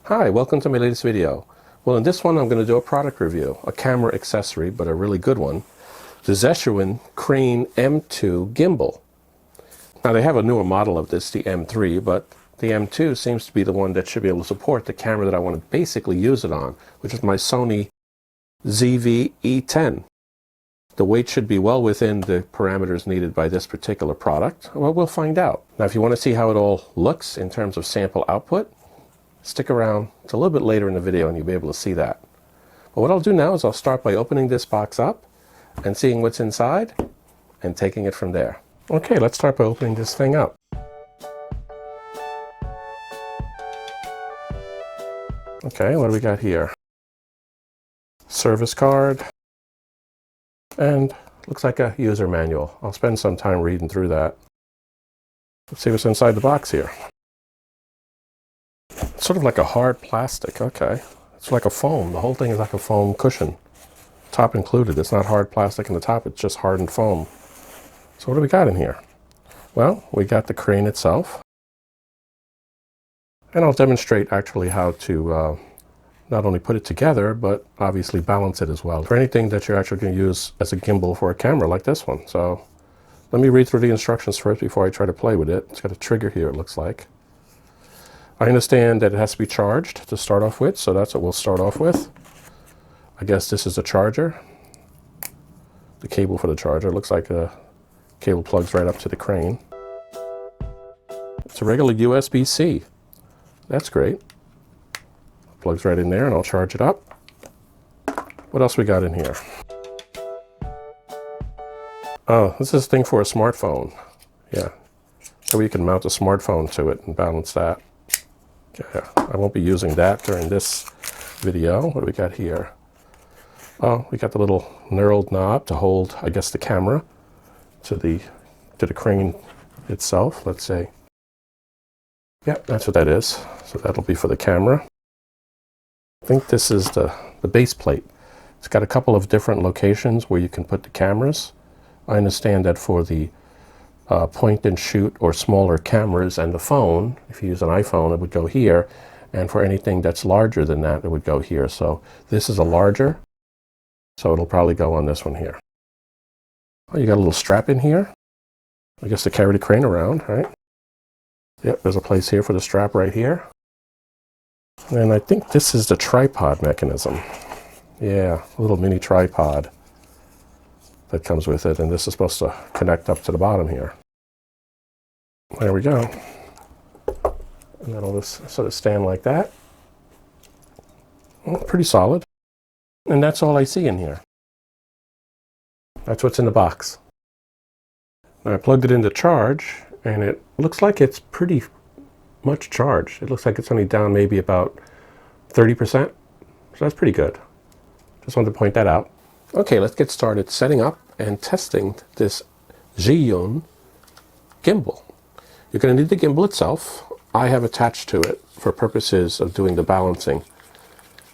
Hi, welcome to my latest video. Well, in this one I'm going to do a product review, a camera accessory, but a really good one, the ZHIYUN Crane M2 Gimbal. Now they have a newer model of this, the M3, but the M2 seems to be the one that should be able to support the camera that I want to basically use it on, which is my Sony ZV-E10. The weight should be well within the parameters needed by this particular product. Well, we'll find out. Now, if you want to see how it all looks in terms of sample output, stick around. It's a little bit later in the video and you'll be able to see that. But what I'll do now is I'll start by opening this box up and seeing what's inside and taking it from there. Okay, let's start by opening this thing up. Okay, what do we got here? Service card. And looks like a user manual. I'll spend some time reading through that. Let's see what's inside the box here. It's sort of like a hard plastic, okay. It's like a foam. The whole thing is like a foam cushion. Top included. It's not hard plastic in the top, it's just hardened foam. So what do we got in here? Well, we got the crane itself. And I'll demonstrate actually how to not only put it together, but obviously balance it as well. For anything that you're actually going to use as a gimbal for a camera like this one. So let me read through the instructions first before I try to play with it. It's got a trigger here, it looks like. I understand that it has to be charged to start off with, so that's what we'll start off with. I guess this is the charger. The cable for the charger. It looks like the cable plugs right up to the crane. It's a regular USB-C. That's great. Plugs right in there and I'll charge it up. What else we got in here? Oh, this is a thing for a smartphone. Yeah. So you can mount a smartphone to it and balance that. Yeah, I won't be using that during this video. What do we got here? Oh, we got the little knurled knob to hold, I guess, the camera to the crane itself. Let's say. Yep, that's what that is. So that'll be for the camera. I think this is the base plate. It's got a couple of different locations where you can put the cameras. I understand that for the point and shoot or smaller cameras and the phone, if you use an iPhone, it would go here. And for anything that's larger than that, it would go here. So this is a larger, so it'll probably go on this one here. Oh, you got a little strap in here. I guess to carry the crane around, right? Yep, there's a place here for the strap right here. And I think this is the tripod mechanism. Yeah, a little mini tripod that comes with it, and this is supposed to connect up to the bottom here. There we go. And that'll just sort of stand like that. Well, pretty solid. And that's all I see in here. That's what's in the box. Now I plugged it into charge, and it looks like it's pretty much charged. It looks like it's only down maybe about 30%. So that's pretty good. Just wanted to point that out. Okay, let's get started setting up and testing this ZHIYUN gimbal. You're going to need the gimbal itself. I have attached to it for purposes of doing the balancing.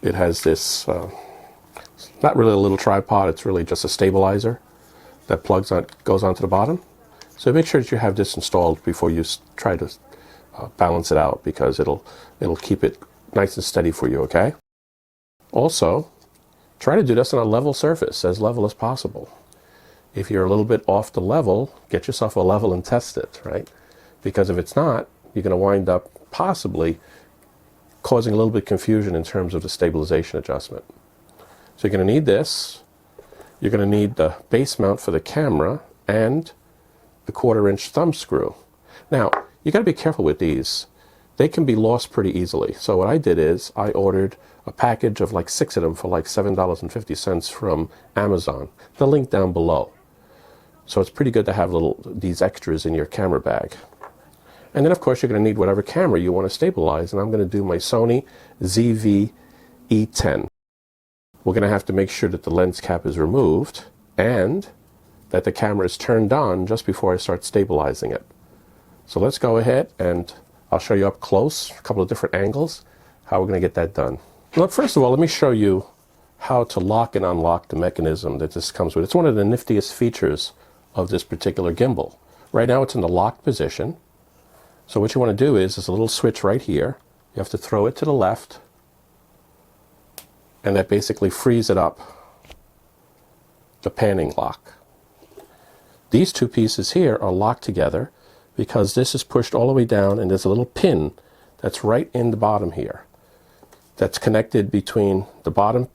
It has this, not really a little tripod, it's really just a stabilizer that plugs on, goes onto the bottom. So make sure that you have this installed before you try to balance it out, because it'll keep it nice and steady for you, okay? Also, try to do this on a level surface, as level as possible. If you're a little bit off the level, get yourself a level and test it, right? Because if it's not, you're going to wind up possibly causing a little bit of confusion in terms of the stabilization adjustment. So you're going to need this. You're going to need the base mount for the camera and the 1/4" thumb screw. Now, you got to be careful with these. They can be lost pretty easily. So what I did is I ordered a package of like 6 of them for like $7.50 from Amazon. The link down below. So it's pretty good to have these extras in your camera bag. And then of course you're going to need whatever camera you want to stabilize, and I'm going to do my Sony ZV-E10. We're going to have to make sure that the lens cap is removed and that the camera is turned on just before I start stabilizing it. So let's go ahead and I'll show you up close, a couple of different angles, how we're going to get that done. Look, first of all, let me show you how to lock and unlock the mechanism that this comes with. It's one of the niftiest features of this particular gimbal. Right now it's in the locked position. So what you want to do is there's a little switch right here You have to throw it to the left, and that basically frees it up, the panning lock. These two pieces here are locked together because this is pushed all the way down, and there's a little pin that's right in the bottom here that's connected between the bottom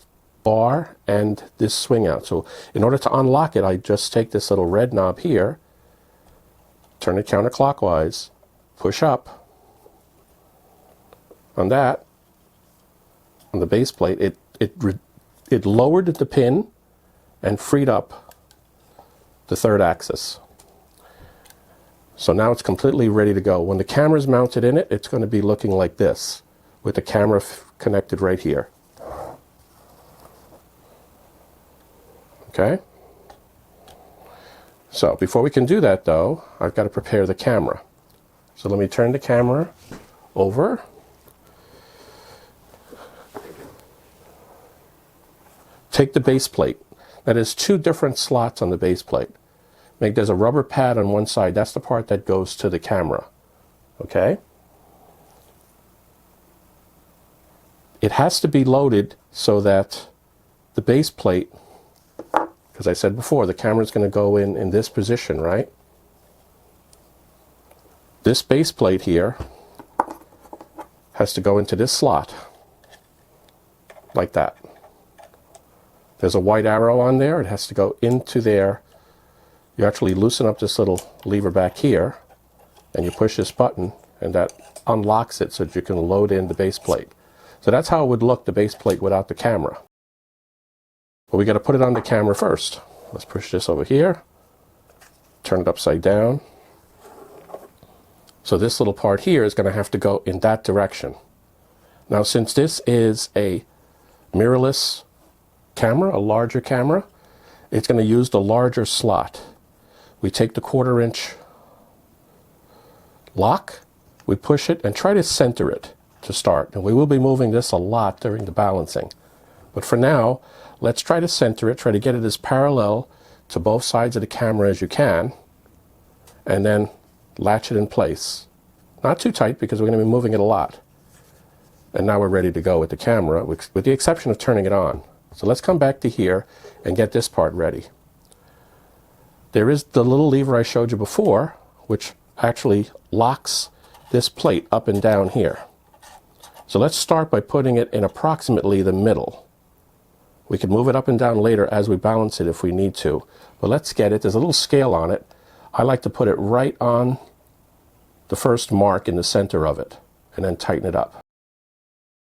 bar and this swing out. So in order to unlock it, I just take this little red knob here, turn it counterclockwise, push up on that, on the base plate. It lowered the pin and freed up the third axis. So now it's completely ready to go. When the camera is mounted in it, it's going to be looking like this, with the camera connected right here. Okay? So before we can do that though, I've got to prepare the camera. So let me turn the camera over. Take the base plate. Now there's two different slots on the base plate. There's a rubber pad on one side. That's the part that goes to the camera. Okay? It has to be loaded so that the base plate, because I said before, the camera is going to go in this position, right? This base plate here has to go into this slot, like that. There's a white arrow on there. It has to go into there. You actually loosen up this little lever back here, and you push this button, and that unlocks it so that you can load in the base plate. So that's how it would look, the base plate without the camera. But we got to put it on the camera first. Let's push this over here, turn it upside down. So this little part here is going to have to go in that direction. Now since this is a mirrorless camera, a larger camera, it's going to use the larger slot. We take the 1/4 inch lock, we push it and try to center it to start. And we will be moving this a lot during the balancing. But for now, let's try to center it, try to get it as parallel to both sides of the camera as you can, and then latch it in place. Not too tight because we're going to be moving it a lot. And now we're ready to go with the camera, with the exception of turning it on. So let's come back to here and get this part ready. There is the little lever I showed you before, which actually locks this plate up and down here. So let's start by putting it in approximately the middle. We can move it up and down later as we balance it if we need to. But let's get it. There's a little scale on it. I like to put it right on the first mark in the center of it and then tighten it up.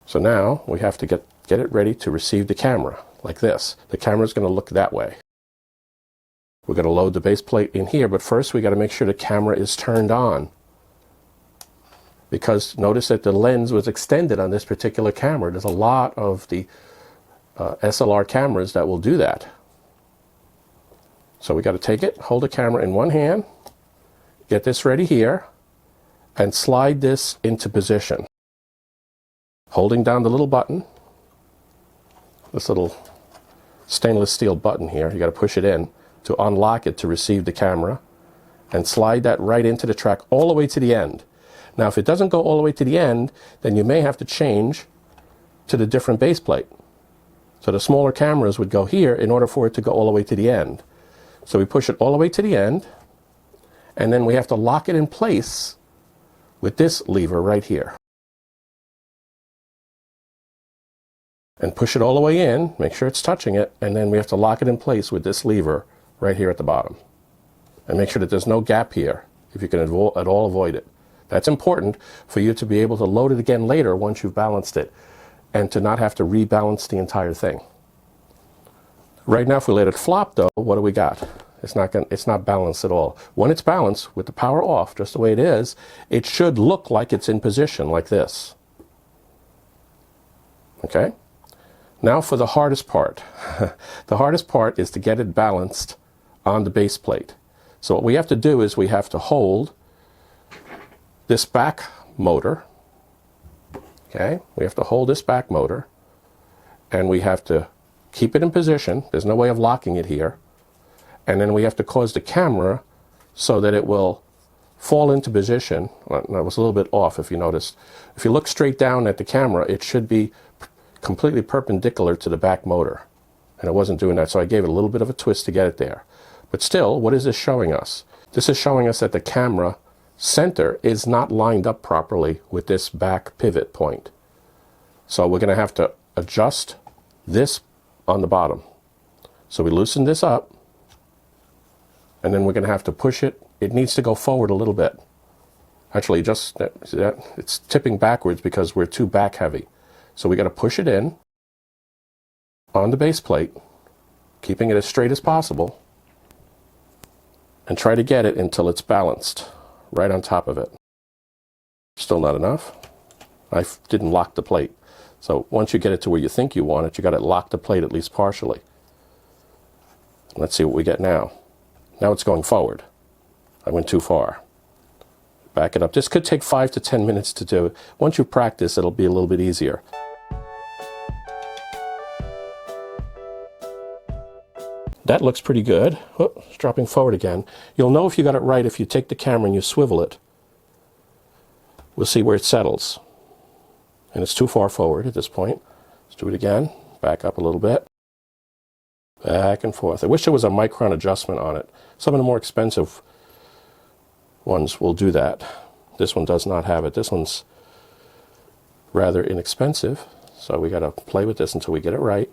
So now we have to get it ready to receive the camera, like this. The camera's going to look that way. We're going to load the base plate in here, but first we got to make sure the camera is turned on. Because notice that the lens was extended on this particular camera. There's a lot of the SLR cameras that will do that. So we got to take it, hold the camera in one hand, get this ready here, and slide this into position. Holding down the little button, this little stainless steel button here, you got to push it in to unlock it to receive the camera, and slide that right into the track all the way to the end. Now if it doesn't go all the way to the end, then you may have to change to the different base plate. So the smaller cameras would go here in order for it to go all the way to the end. So we push it all the way to the end, and then we have to lock it in place with this lever right here. And push it all the way in, make sure it's touching it, and then we have to lock it in place with this lever right here at the bottom. And make sure that there's no gap here, if you can at all avoid it. That's important for you to be able to load it again later once you've balanced it, and to not have to rebalance the entire thing. Right now, if we let it flop though, what do we got? It's not balanced at all. When it's balanced, with the power off, just the way it is, it should look like it's in position like this. Okay? Now for the hardest part. The hardest part is to get it balanced on the base plate. So what we have to do is we have to hold this back motor. Okay? We have to hold this back motor, and we have to keep it in position. There's no way of locking it here. And then we have to cause the camera so that it will fall into position. Well, that was a little bit off if you noticed. If you look straight down at the camera, it should be completely perpendicular to the back motor. And it wasn't doing that, so I gave it a little bit of a twist to get it there. But still, what is this showing us? This is showing us that the camera center is not lined up properly with this back pivot point. So we're going to have to adjust this on the bottom. So we loosen this up, and then we're going to have to push it. It needs to go forward a little bit. Actually, just see that? It's tipping backwards because we're too back heavy. So we got to push it in on the base plate, keeping it as straight as possible, and try to get it until it's balanced right on top of it. Still not enough. I didn't lock the plate. So once you get it to where you think you want it, you got to lock the plate at least partially. Let's see what we get now. Now it's going forward. I went too far. Back it up. This could take 5 to 10 minutes to do. Once you practice, it'll be a little bit easier. That looks pretty good. Oh, it's dropping forward again. You'll know if you got it right if you take the camera and you swivel it. We'll see where it settles. And it's too far forward at this point. Let's do it again. Back up a little bit. Back and forth. I wish there was a micron adjustment on it. Some of the more expensive ones will do that. This one does not have it. This one's rather inexpensive. So we got to play with this until we get it right.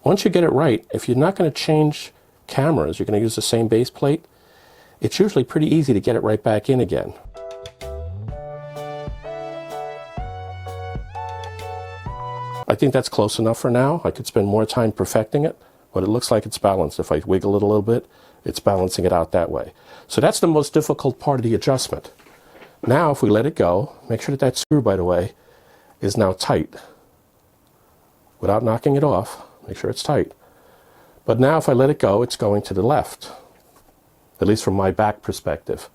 Once you get it right, if you're not going to change cameras, you're going to use the same base plate, it's usually pretty easy to get it right back in again. I think that's close enough for now. I could spend more time perfecting it, but it looks like it's balanced. If I wiggle it a little bit, it's balancing it out that way. So that's the most difficult part of the adjustment. Now, if we let it go, make sure that that screw, by the way, is now tight. Without knocking it off, make sure it's tight. But now if I let it go, it's going to the left, at least from my back perspective,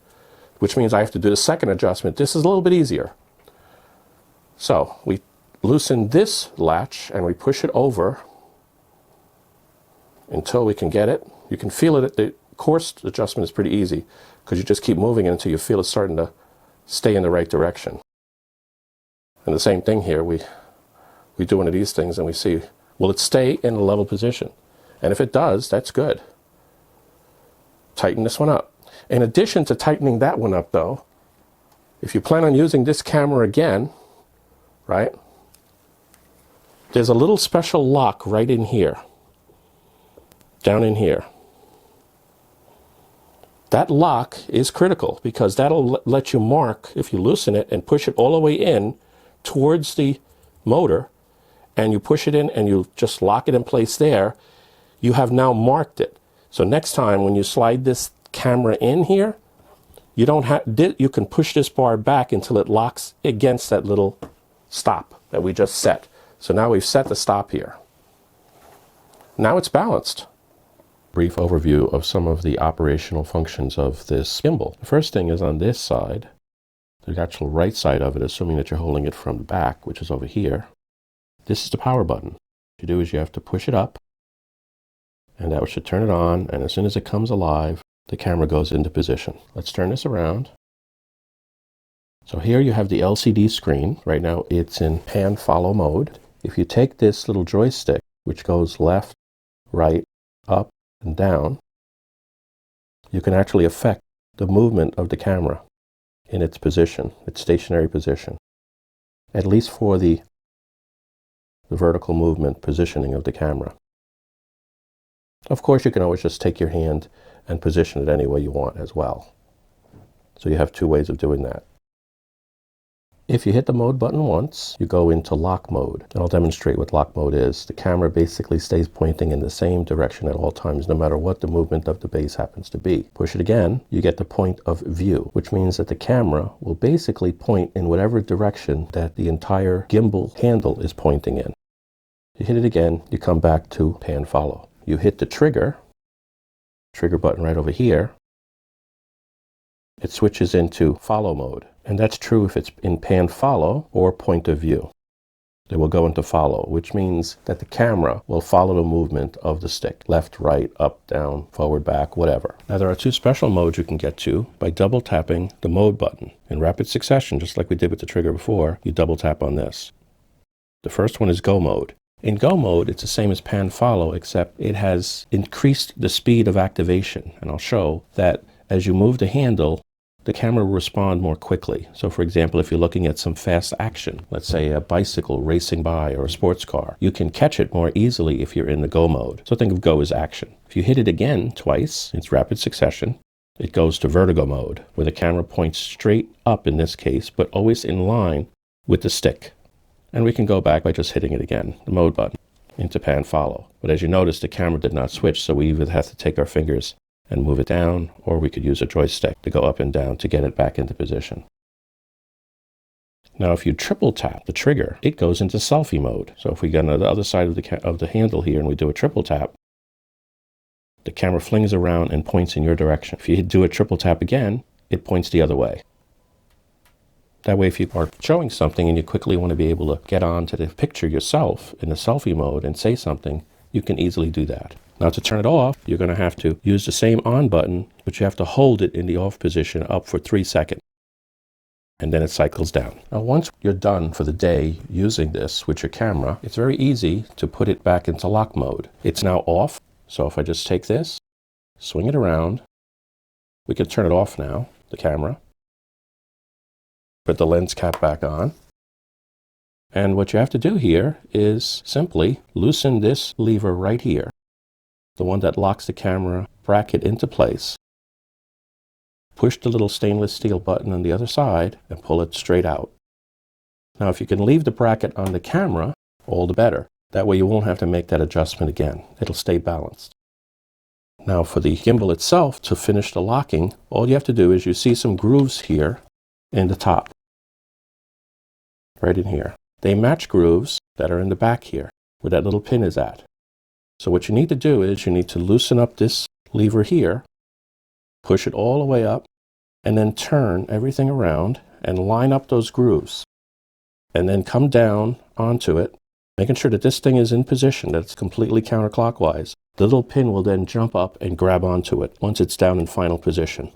which means I have to do the second adjustment. This is a little bit easier. So we loosen this latch and we push it over until we can get it. You can feel it. The course adjustment is pretty easy because you just keep moving it until you feel it starting to stay in the right direction. And the same thing here. We do one of these things and we see, will it stay in a level position? And if it does, that's good. Tighten this one up. In addition to tightening that one up though, if you plan on using this camera again, right, there's a little special lock right in here, down in here. That lock is critical because that'll let you mark, if you loosen it and push it all the way in towards the motor, and you push it in and you just lock it in place there, you have now marked it. So next time when you slide this camera in here, you don't have, you can push this bar back until it locks against that little stop that we just set. So now we've set the stop here. Now it's balanced. Brief overview of some of the operational functions of this gimbal. The first thing is on this side, the actual right side of it, assuming that you're holding it from the back, which is over here. This is the power button. What you do is you have to push it up, and that should turn it on, and as soon as it comes alive, the camera goes into position. Let's turn this around. So here you have the LCD screen. Right now it's in pan follow mode. If you take this little joystick, which goes left, right, up, and down, you can actually affect the movement of the camera in its position, its stationary position, at least for the vertical movement positioning of the camera. Of course, you can always just take your hand and position it any way you want as well. So you have two ways of doing that. If you hit the mode button once, you go into lock mode. And I'll demonstrate what lock mode is. The camera basically stays pointing in the same direction at all times, no matter what the movement of the base happens to be. Push it again, you get the point of view, which means that the camera will basically point in whatever direction that the entire gimbal handle is pointing in. You hit it again, you come back to pan follow. You hit the trigger button right over here, it switches into follow mode. And that's true if it's in pan follow or point of view. They will go into follow, which means that the camera will follow the movement of the stick. Left, right, up, down, forward, back, whatever. Now there are two special modes you can get to by double tapping the mode button. In rapid succession, just like we did with the trigger before, you double tap on this. The first one is go mode. In go mode, it's the same as pan follow, except it has increased the speed of activation. And I'll show that as you move the handle, the camera will respond more quickly. So for example, if you're looking at some fast action, let's say a bicycle racing by or a sports car, you can catch it more easily if you're in the go mode. So think of go as action. If you hit it again twice, it's rapid succession, it goes to vertigo mode, where the camera points straight up in this case, but always in line with the stick. And we can go back by just hitting it again, the mode button, into pan follow. But as you notice, the camera did not switch, so we either have to take our fingers and move it down, or we could use a joystick to go up and down to get it back into position. Now if you triple tap the trigger, it goes into selfie mode. So if we go on the other side of the handle here and we do a triple tap, the camera flings around and points in your direction. If you do a triple tap again, it points the other way. That way if you are showing something and you quickly want to be able to get on to the picture yourself in the selfie mode and say something, you can easily do that. Now to turn it off, you're going to have to use the same on button, but you have to hold it in the off position up for 3 seconds. And then it cycles down. Now once you're done for the day using this with your camera, it's very easy to put it back into lock mode. It's now off, so if I just take this, swing it around, we can turn it off now, the camera. Put the lens cap back on. And what you have to do here is simply loosen this lever right here, the one that locks the camera bracket into place. Push the little stainless steel button on the other side and pull it straight out. Now if you can leave the bracket on the camera, all the better. That way you won't have to make that adjustment again. It'll stay balanced. Now for the gimbal itself, to finish the locking, all you have to do is you see some grooves here in the top. Right in here. They match grooves that are in the back here, where that little pin is at. So what you need to do is you need to loosen up this lever here, push it all the way up, and then turn everything around and line up those grooves. And then come down onto it, making sure that this thing is in position, that it's completely counterclockwise. The little pin will then jump up and grab onto it once it's down in final position.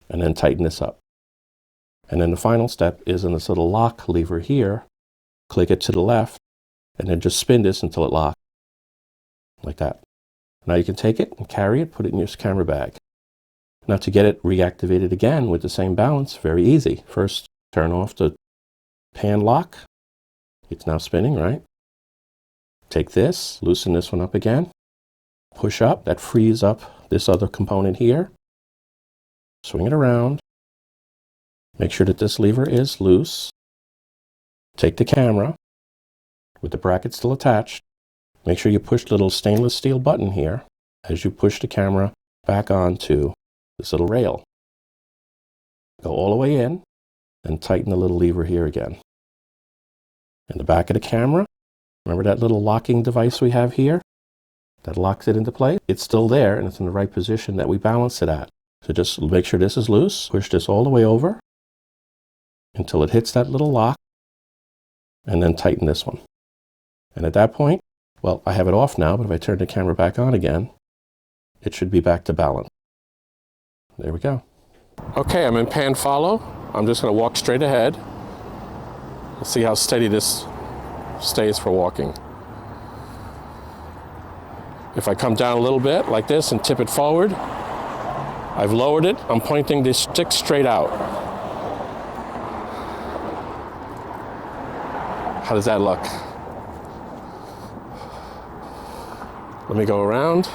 And then tighten this up. And then the final step is in this little lock lever here. Click it to the left, and then just spin this until it locks. Like that. Now you can take it and carry it, put it in your camera bag. Now to get it reactivated again with the same balance, very easy. First, turn off the pan lock. It's now spinning, right? Take this, loosen this one up again. Push up, that frees up this other component here. Swing it around. Make sure that this lever is loose. Take the camera with the bracket still attached. Make sure you push the little stainless steel button here as you push the camera back onto this little rail. Go all the way in and tighten the little lever here again. In the back of the camera, remember that little locking device we have here that locks it into place? It's still there and it's in the right position that we balance it at. So just make sure this is loose, push this all the way over until it hits that little lock, and then tighten this one. And at that point, well, I have it off now, but if I turn the camera back on again, it should be back to balance. There we go. Okay, I'm in pan follow. I'm just going to walk straight ahead. Let's see how steady this stays for walking. If I come down a little bit like this and tip it forward, I've lowered it. I'm pointing this stick straight out. How does that look? Let me go around.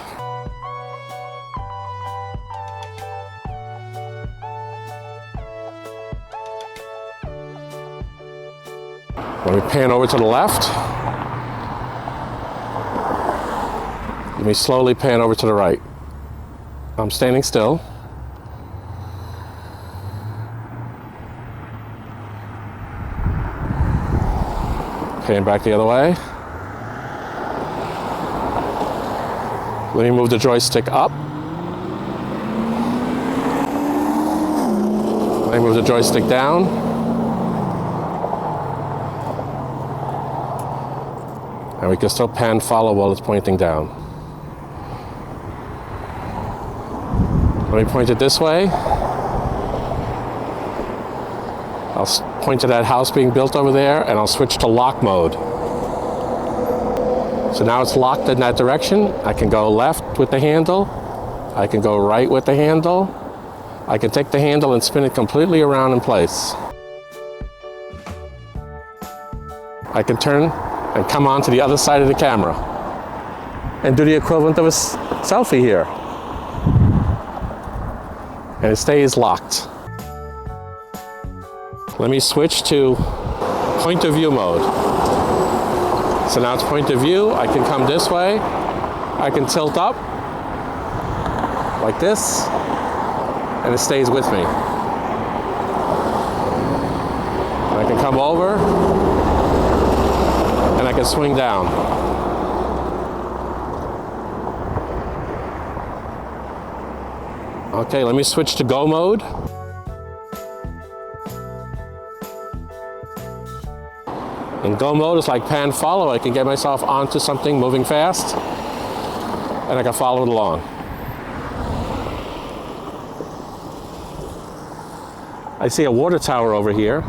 Let me pan over to the left. Let me slowly pan over to the right. I'm standing still. Pan back the other way. Let me move the joystick up. Let me move the joystick down. And we can still pan follow while it's pointing down. Let me point it this way. I'll point to that house being built over there, and I'll switch to lock mode. So now it's locked in that direction. I can go left with the handle. I can go right with the handle. I can take the handle and spin it completely around in place. I can turn and come on to the other side of the camera and do the equivalent of a selfie here. And it stays locked. Let me switch to point of view mode. So now it's point of view. I can come this way. I can tilt up like this, and it stays with me. And I can come over, and I can swing down. Okay, let me switch to go mode. In go mode, it's like pan follow. I can get myself onto something moving fast, and I can follow it along. I see a water tower over here.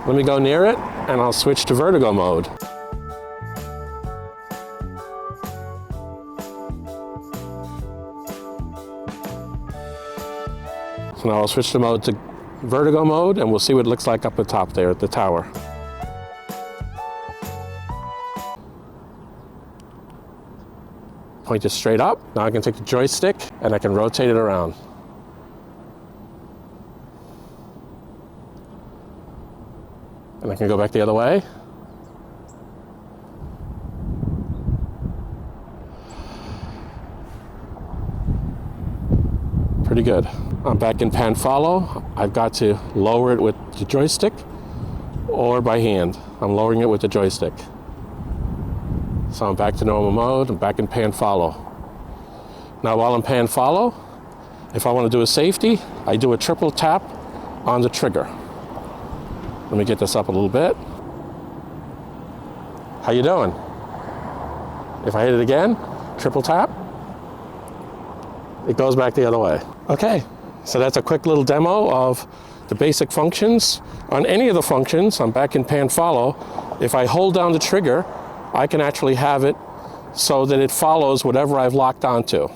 Let me go near it, and I'll switch to vertigo mode. So now I'll switch the mode to vertigo mode, and we'll see what it looks like up the top there at the tower. Point it straight up. Now I can take the joystick and I can rotate it around. And I can go back the other way. Pretty good. I'm back in pan follow. I've got to lower it with the joystick or by hand. I'm lowering it with the joystick. So I'm back to normal mode. I'm back in pan follow. Now while I'm pan follow, if I want to do a safety, I do a triple tap on the trigger. Let me get this up a little bit. How you doing? If I hit it again, triple tap, it goes back the other way. Okay, so that's a quick little demo of the basic functions. On any of the functions, I'm back in pan follow. If I hold down the trigger, I can actually have it so that it follows whatever I've locked onto.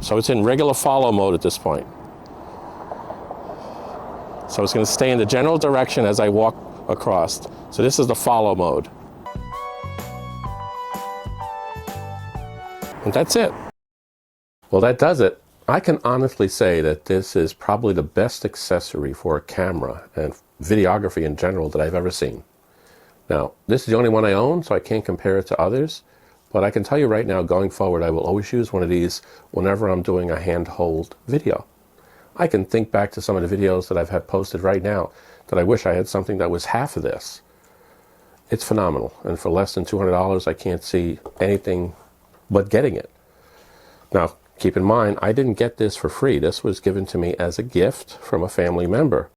So it's in regular follow mode at this point. So it's going to stay in the general direction as I walk across. So this is the follow mode. And that's it. Well, that does it. I can honestly say that this is probably the best accessory for a camera and videography in general that I've ever seen. Now, this is the only one I own, so I can't compare it to others, but I can tell you right now, going forward, I will always use one of these whenever I'm doing a handheld video. I can think back to some of the videos that I've had posted right now that I wish I had something that was half of this. It's phenomenal, and for less than $200, I can't see anything but getting it. Now, keep in mind, I didn't get this for free. This was given to me as a gift from a family member.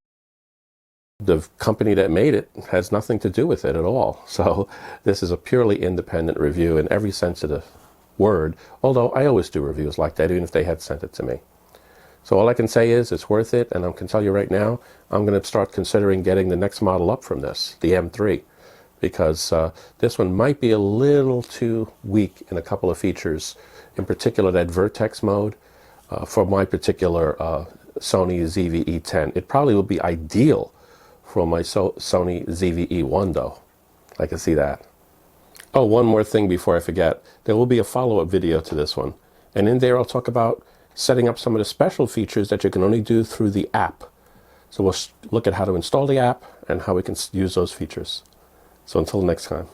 The company that made it has nothing to do with it at all. So this is a purely independent review in every sense of the word, although I always do reviews like that, even if they had sent it to me. So all I can say is it's worth it, and I can tell you right now, I'm going to start considering getting the next model up from this, the M3, because this one might be a little too weak in a couple of features, in particular that vertex mode for my particular Sony ZV-E10. It probably would be ideal for my Sony ZV-E1 though. I can see that. Oh, one more thing before I forget. There will be a follow-up video to this one, and in there I'll talk about setting up some of the special features that you can only do through the app. So we'll look at how to install the app and how we can use those features. So until next time.